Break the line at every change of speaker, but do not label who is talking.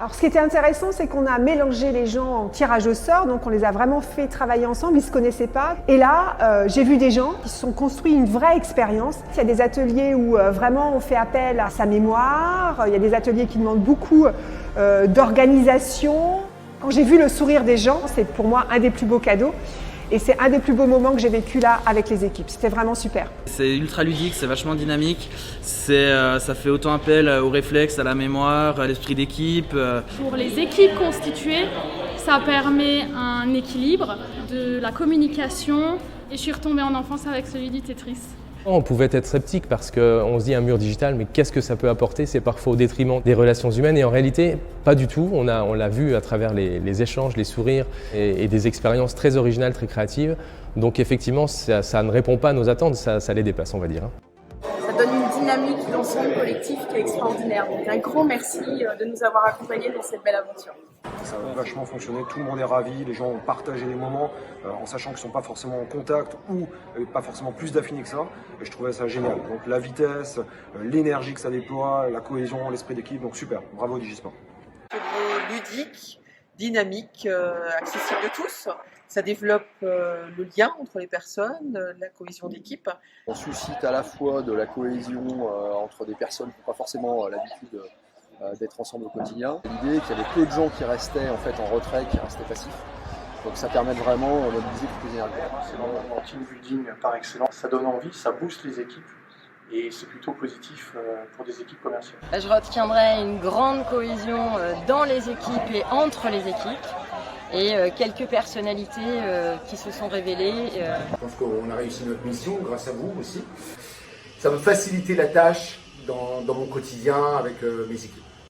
Alors ce qui était intéressant, c'est qu'on a mélangé les gens en tirage au sort, donc on les a vraiment fait travailler ensemble, ils ne se connaissaient pas. Et là, j'ai vu des gens qui se sont construits une vraie expérience. Il y a des ateliers où vraiment on fait appel à sa mémoire, il y a des ateliers qui demandent beaucoup d'organisation. Quand j'ai vu le sourire des gens, c'est pour moi un des plus beaux cadeaux. Et c'est un des plus beaux moments que j'ai vécu là avec les équipes. C'était vraiment super.
C'est ultra ludique, c'est vachement dynamique. Ça fait autant appel au réflexe, à la mémoire, à l'esprit d'équipe.
Pour les équipes constituées, ça permet un équilibre, de la communication. Et je suis retombée en enfance avec celui du Tetris.
On pouvait être sceptique parce qu'on se dit un mur digital, mais qu'est-ce que ça peut apporter? C'est parfois au détriment des relations humaines et en réalité, pas du tout. On l'a vu à travers les échanges, les sourires et des expériences très originales, très créatives. Donc effectivement, ça ne répond pas à nos attentes, ça les dépasse, on va dire.
Ça donne une dynamique d'ensemble collectif qui est extraordinaire. Donc un grand merci de nous avoir accompagnés dans cette belle aventure.
Ça a vachement fonctionné, tout le monde est ravi, les gens ont partagé les moments en sachant qu'ils ne sont pas forcément en contact ou pas forcément plus d'affinés que ça. Et je trouvais ça génial. Donc la vitesse, l'énergie que ça déploie, la cohésion, l'esprit d'équipe, donc super, bravo Digisport.
Ludique, dynamique, accessible de tous. Ça développe le lien entre les personnes, la cohésion d'équipe.
On suscite à la fois de la cohésion entre des personnes qui n'ont pas forcément l'habitude d'être ensemble au quotidien. L'idée qu'il y avait peu de gens qui restaient en fait en retrait, qui restaient passifs. Donc ça permet de vraiment mobiliser toutes les énergies.
C'est mon team building par excellence. Ça donne envie, ça booste les équipes et c'est plutôt positif pour des équipes commerciales.
Je retiendrai une grande cohésion dans les équipes et entre les équipes et quelques personnalités qui se sont révélées.
Je pense qu'on a réussi notre mission grâce à vous aussi. Ça me facilitait la tâche dans mon quotidien avec mes équipes.